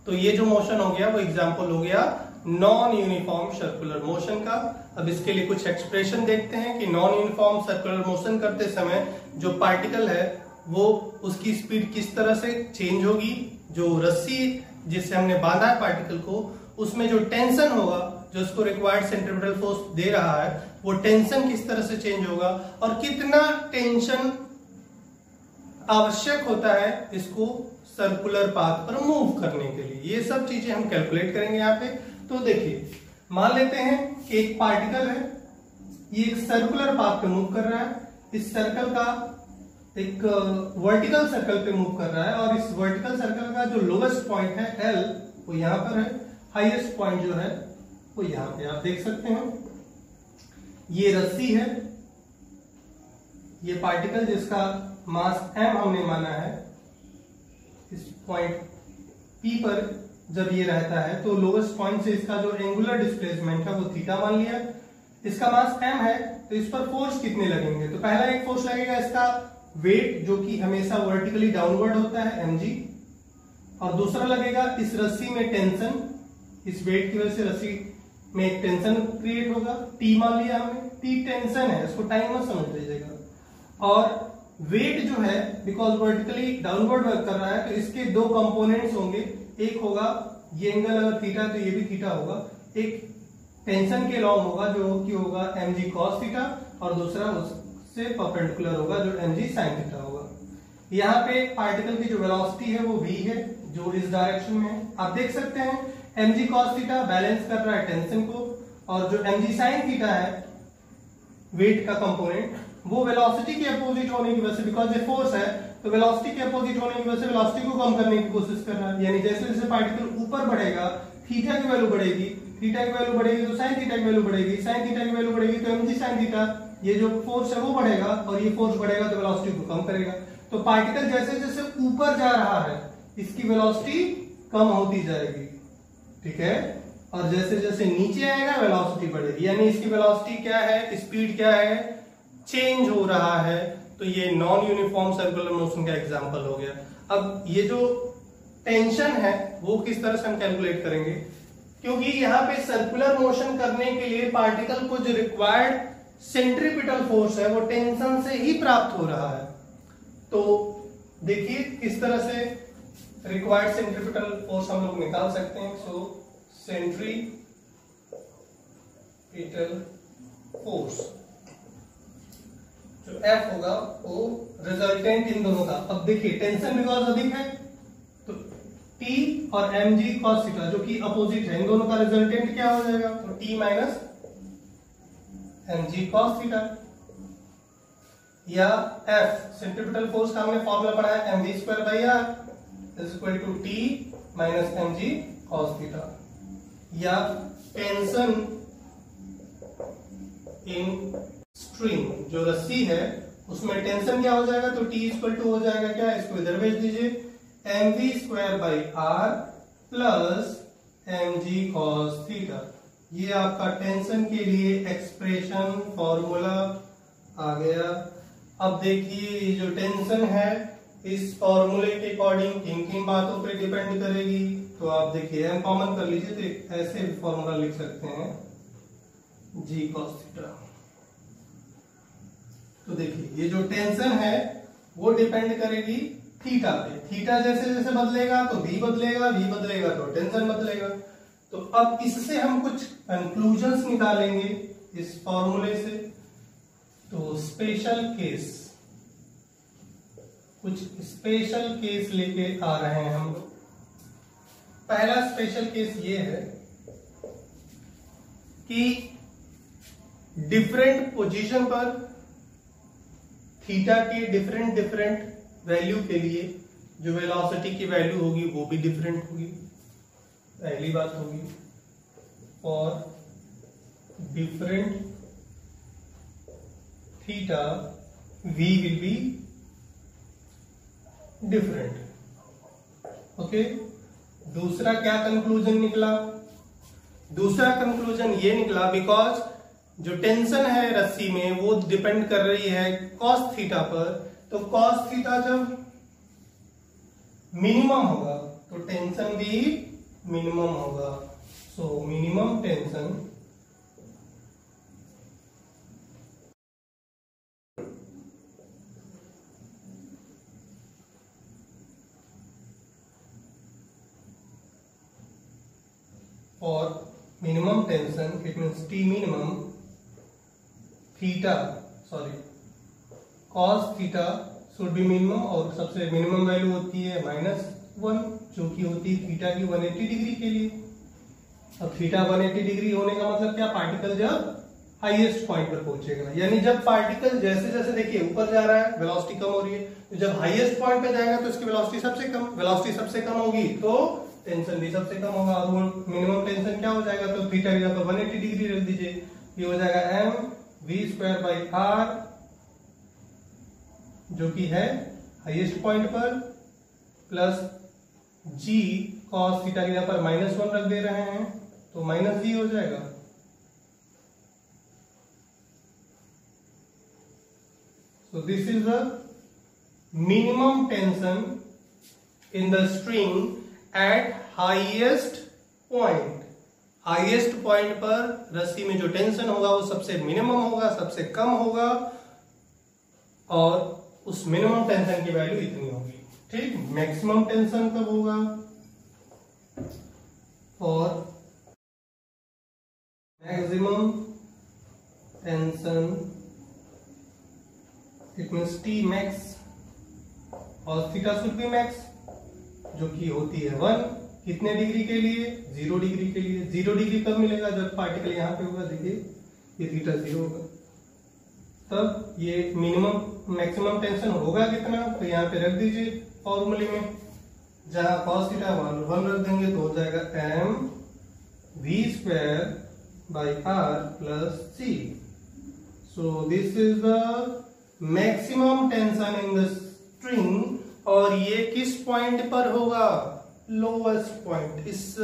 Speaker 1: तो ये जो मोशन हो गया वो एग्जांपल हो गया नॉन यूनिफॉर्म सर्कुलर मोशन का। अब इसके लिए कुछ एक्सप्रेशन देखते हैं कि नॉन यूनिफॉर्म सर्कुलर मोशन करते समय जो पार्टिकल है वो उसकी स्पीड किस तरह से चेंज होगी, जो रस्सी जिससे हमने बांधा है पार्टिकल को उसमें जो टेंशन होगा जो उसको रिक्वायर्ड सेंट्रीपिटल फोर्स दे रहा है वो टेंशन किस तरह से चेंज होगा और कितना टेंशन आवश्यक होता है इसको सर्कुलर पाथ पर मूव करने के लिए, ये सब चीजें हम कैलकुलेट करेंगे यहाँ पे। तो देखिए मान लेते हैं कि एक पार्टिकल है, ये एक सर्कुलर पाथ पे मूव कर रहा है, इस सर्कल का एक वर्टिकल सर्कल पे मूव कर रहा है और इस वर्टिकल सर्कल का जो लोवेस्ट पॉइंट है L वो यहाँ पर है, हाईएस्ट पॉइंट जो है वो यहाँ पे आप देख सकते हैं। ये रस्सी है, ये पार्टिकल जिसका मास m हमने माना है, इस पॉइंट P पर जब ये रहता है तो लोवेस्ट पॉइंट से इसका जो एंगुलर डिस्प्लेसमेंट है वो थीटा मान लिया। इसका मास m है तो इस पर फोर्स कितने लगेंगे, तो पहला एक फोर्स लगेगा इसका वेट जो कि हमेशा वर्टिकली डाउनवर्ड होता है mg, और दूसरा लगेगा इस रस्सी में टेंशन, इस वेट की वजह से रस्सी में एक टेंशन क्रिएट होगा, T मान लिया हमने, T टेंशन है, इसको टाइम मत समझ लीजिएगा। और वेट जो है बिकॉज वर्टिकली डाउनवर्ड वर्क कर रहा है तो इसके दो कंपोनेंट्स होंगे, एक होगा ये एंगल अगर थीटा तो ये भी थीटा होगा, एक टेंशन के लॉन्ग होगा जो कि होगा mg cos थीटा और दूसरा उससे परपेंडिकुलर होगा जो mg sin थीटा होगा। यहाँ पे पार्टिकल की जो वेलोसिटी है वो v है जो इस डायरेक्शन में है। आप देख सकते हैं mg cos थीटा बैलेंस कर रहा है टेंशन को और जो mg sin थीटा है वेट का कंपोनेंट वो वेलोसिटी के अपोजिट होने की वजह से, बिकॉज ये फोर्स है तो वेलोसिटी के अपोजिट होने की वजह से वेलोसिटी को कम करने की कोशिश कर रहा है, यानी जैसे जैसे पार्टिकल ऊपर बढ़ेगा थीटा की वैल्यू बढ़ेगी, थीटा की वैल्यू बढ़ेगी तो साइन थीटा की वैल्यू बढ़ेगी, साइन थीटा की वैल्यू बढ़ेगी तो mg साइन थीटा, ये जो फोर्स है वो बढ़ेगा और ये फोर्स बढ़ेगा तो वेलोसिटी को कम करेगा। तो पार्टिकल जैसे जैसे ऊपर जा रहा है इसकी वेलोसिटी कम होती जाएगी, ठीक है, और जैसे जैसे नीचे आएगा वेलोसिटी बढ़ेगी, यानी इसकी वेलोसिटी क्या है, स्पीड क्या है, चेंज हो रहा है। तो ये नॉन यूनिफॉर्म सर्कुलर मोशन का एग्जांपल हो गया। अब ये जो टेंशन है वो किस तरह से हम कैलकुलेट करेंगे, क्योंकि यहाँ पे सर्कुलर मोशन करने के लिए पार्टिकल को जो रिक्वायर्ड सेंट्रीपिटल फोर्स है वो टेंशन से ही प्राप्त हो रहा है। तो देखिए किस तरह से रिक्वायर्ड सेंट्रीपिटल फोर्स हम लोग निकाल सकते हैं। सो सेंट्रीपिटल फोर्स जो F होगा वो रिजल्टेंट इन दोनों का। अब देखिए टेंशन बिकॉज अधिक है तो T और mg cos थीटा जो कि अपोजिट है, इन दोनों का रिजल्टेंट क्या हो जाएगा, तो T minus mg cos theta, या F सेंट्रीपिटल फोर्स का हमने फॉर्मूला पढ़ा है mv square by r is equal to T minus mg cos theta, या टेंशन इन स्ट्रिंग जो रस्सी है उसमें टेंशन क्या हो जाएगा, तो T इक्वल टू हो जाएगा क्या, इसको इधर भेज दीजिए mv square by r plus mg cos theta. ये आपका टेंशन के लिए एक्सप्रेशन फॉर्मूला आ गया। अब देखिए ये जो टेंशन है इस फॉर्मूले के अकॉर्डिंग किन किन बातों पर डिपेंड करेगी, तो आप देखिए m कॉमन कर लीजिए तो ऐसे फॉर्मूला लिख सकते हैं g cos थीटा। तो देखिए ये जो टेंशन है वो डिपेंड करेगी थीटा पे, थीटा जैसे जैसे बदलेगा तो v बदलेगा, v बदलेगा तो टेंशन बदलेगा। तो अब इससे हम कुछ कंक्लूजन्स निकालेंगे इस फॉर्मूले से। तो स्पेशल केस, कुछ स्पेशल केस लेके आ रहे हैं हम लोग। पहला स्पेशल केस ये है कि डिफरेंट पोजीशन पर थीटा के डिफरेंट डिफरेंट वैल्यू के लिए जो वेलोसिटी की वैल्यू होगी वो भी डिफरेंट होगी, पहली बात होगी। और different theta v will be different, okay. दूसरा क्या कंक्लूजन निकला, दूसरा कंक्लूजन ये निकला बिकॉज जो टेंशन है रस्सी में वो डिपेंड कर रही है cos थीटा पर, तो cos थीटा जब मिनिमम होगा तो टेंशन भी मिनिमम होगा। सो मिनिमम टेंशन और minimum tension, it means T minimum, theta, sorry, cos theta should be minimum, और सबसे मिनिमम वैल्यू होती है -1 जो कि होती है थीटा की 180 डिग्री के लिए। अब थीटा 180 डिग्री होने का मतलब क्या, पार्टिकल जब हाईएस्ट पॉइंट पर पहुंचेगा, यानी जब पार्टिकल जैसे जैसे देखिए ऊपर जा रहा है वेलोसिटी कम हो रही है, तो जब हाईएस्ट पॉइंट पे जाएगा तो इसकी वेलोसिटी सबसे कम, वेलोसिटी सबसे कम होगी तो टेंशन भी सबसे कम होगा। और मिनिमम टेंशन क्या हो जाएगा, तो थीटा की जगह पर 180 डिग्री रख दीजिए, ये हो जाएगा mv स्क्वायर बाई r जो कि है हाईएस्ट पॉइंट पर, प्लस g cos थीटा की जगह पर -1 रख दे रहे हैं तो -g हो जाएगा। So this is the minimum tension in the string at highest point। Highest point पर रस्सी में जो टेंशन होगा वो सबसे मिनिमम होगा, सबसे कम होगा, और उस मिनिमम टेंशन की वैल्यू इतनी होगी, ठीक। मैक्सिमम टेंशन कब होगा, और maximum tension it means T max और थीटा शुड बी मैक्स जो कि होती है 1 कितने डिग्री के लिए, 0 डिग्री के लिए। 0 डिग्री कब मिलेगा, जब पार्टिकल यहाँ पे होगा, देखिए ये थीटा 0 होगा, तब ये मिनिमम मैक्सिमम टेंशन होगा कितना, तो यहाँ पे रख दीजिए फॉर्मूले में जहां cos थीटा 1 रख देंगे तो हो जाएगा m v square by r plus c। So this is the maximum tension in the string, और ये किस पॉइंट पर होगा? लोवेस्ट पॉइंट, इस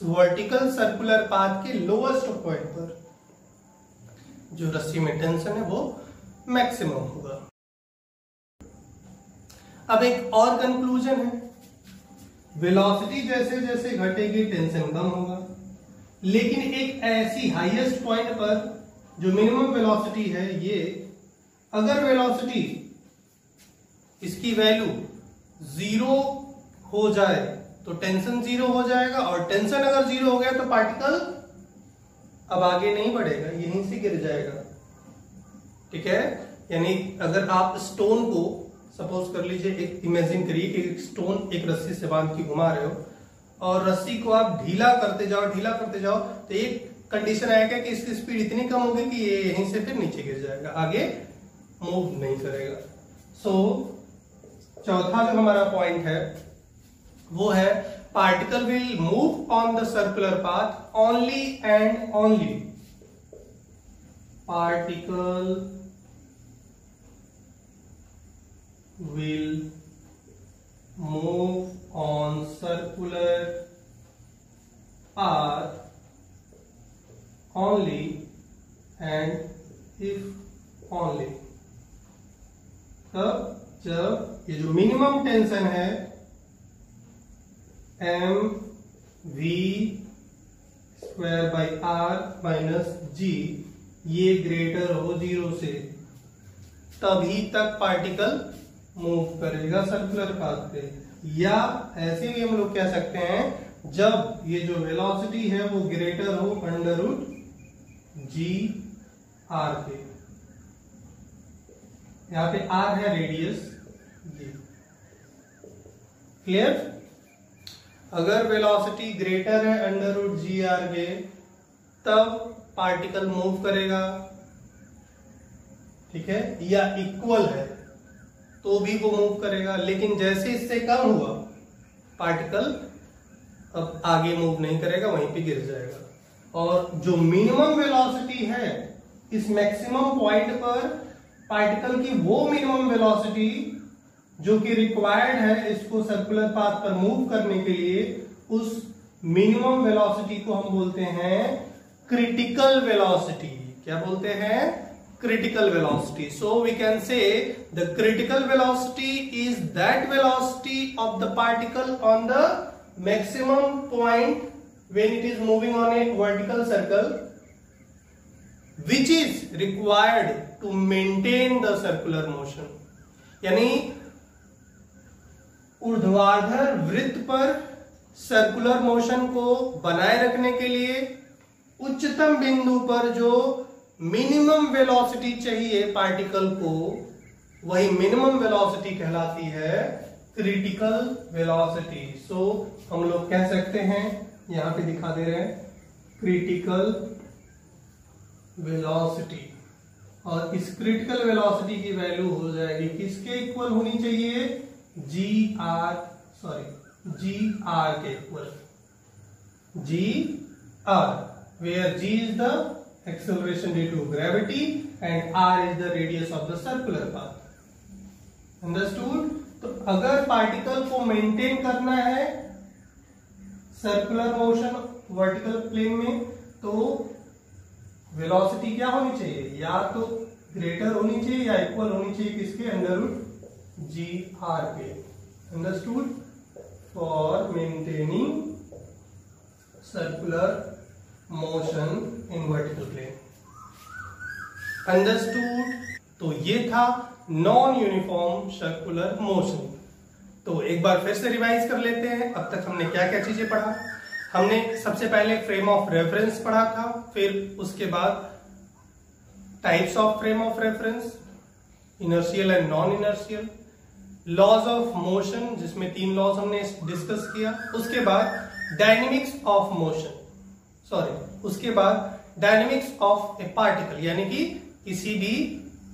Speaker 1: वर्टिकल सर्कुलर पाथ के लोवेस्ट पॉइंट पर जो रस्सी में टेंशन है वो मैक्सिमम होगा। अब एक और कंक्लूजन है, वेलोसिटी जैसे जैसे घटेगी टेंशन कम होगा, लेकिन एक ऐसी हाईएस्ट पॉइंट पर जो मिनिमम वेलोसिटी है, ये अगर वेलोसिटी इसकी वैल्यू 0 हो जाए तो टेंशन 0 हो जाएगा, और टेंशन अगर 0 हो गया तो पार्टिकल अब आगे नहीं बढ़ेगा, यहीं से गिर जाएगा। ठीक है, यानी अगर आप स्टोन को सपोज कर लीजिए, एक इमेजिन करिए कि एक स्टोन एक रस्सी से बांध के घुमा रहे हो और रस्सी को आप ढीला करते जाओ तो एक कंडीशन आएगा कि इसकी स्पीड इतनी कम होगी कि ये यहीं से फिर नीचे गिर जाएगा, आगे मूव नहीं करेगा। सो चौथा जो हमारा पॉइंट है वो है particle will move on the circular path only and only, particle will move on circular path only and if only, तब जब ये जो मिनिमम टेंशन है m v square by r minus g ये ग्रेटर हो 0 से, तभी तक पार्टिकल मूव करेगा सर्कुलर पाथ पे। या ऐसे भी हम लोग कह सकते हैं जब ये जो वेलोसिटी है वो ग्रेटर हो अंडर रूट जी आर के, यहां पे आर है रेडियस जी। क्लियर? अगर वेलोसिटी ग्रेटर है अंडर रूट जी आर के तब पार्टिकल मूव करेगा, ठीक है, या इक्वल है तो भी वो मूव करेगा, लेकिन जैसे इससे कम हुआ पार्टिकल अब आगे मूव नहीं करेगा, वहीं पे गिर जाएगा। और जो मिनिमम वेलोसिटी है इस मैक्सिमम पॉइंट पर पार्टिकल की वो मिनिमम वेलोसिटी जो कि रिक्वायर्ड है इसको सर्कुलर पाथ पर मूव करने के लिए, उस मिनिमम वेलोसिटी को हम बोलते हैं क्रिटिकल वेलोसिटी। क्या बोलते हैं? critical velocity. So we can say the critical velocity is that velocity of the particle on the maximum point when it is moving on a vertical circle, which is required to maintain the circular motion. यानी ऊर्ध्वाधर वृत्त पर circular motion को बनाए रखने के लिए उच्चतम बिंदु पर जो मिनिमम वेलोसिटी चाहिए पार्टिकल को, वही मिनिमम वेलोसिटी कहलाती है क्रिटिकल वेलोसिटी। सो हम लोग कह सकते हैं, यहां पे दिखा दे रहे हैं, क्रिटिकल वेलोसिटी। और इस क्रिटिकल वेलोसिटी की वैल्यू हो जाएगी किसके इक्वल होनी चाहिए? जी आर के equal, g r, where g is the acceleration due to gravity and r is the radius of the circular path. Understood? तो अगर पार्टिकल को मेंटेन करना है सर्कुलर मोशन वर्टिकल प्लेन में, तो वेलोसिटी क्या होनी चाहिए? या तो ग्रेटर होनी चाहिए या इक्वल होनी चाहिए किसके? अंडर रूट जी आर के। Understood? For maintaining circular motion in vertical plane. Understood? तो ये था नॉन यूनिफॉर्म सर्कुलर मोशन। तो एक बार फिर से रिवाइज कर लेते हैं, अब तक हमने क्या क्या चीजें पढ़ा। हमने सबसे पहले फ्रेम ऑफ रेफरेंस पढ़ा था, फिर उसके बाद types of frame of reference, inertial and non inertial, laws of motion जिसमें 3 लॉज हमने डिस्कस किया, उसके बाद डायनेमिक्स ऑफ मोशन, उसके बाद डायनेमिक्स ऑफ ए पार्टिकल, यानी कि किसी भी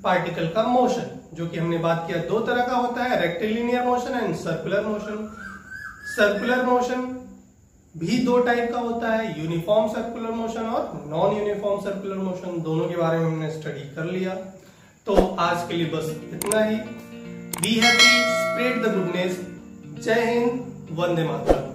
Speaker 1: पार्टिकल का मोशन, जो कि हमने बात किया 2 तरह का होता है, rectilinear motion and circular motion. Circular motion भी दो टाइप का होता है, यूनिफॉर्म सर्कुलर मोशन और नॉन यूनिफॉर्म सर्कुलर मोशन, दोनों के बारे में हमने स्टडी कर लिया। तो आज के लिए बस इतना ही। Be happy, spread the goodness. जय हिंद, वंदे मातरम।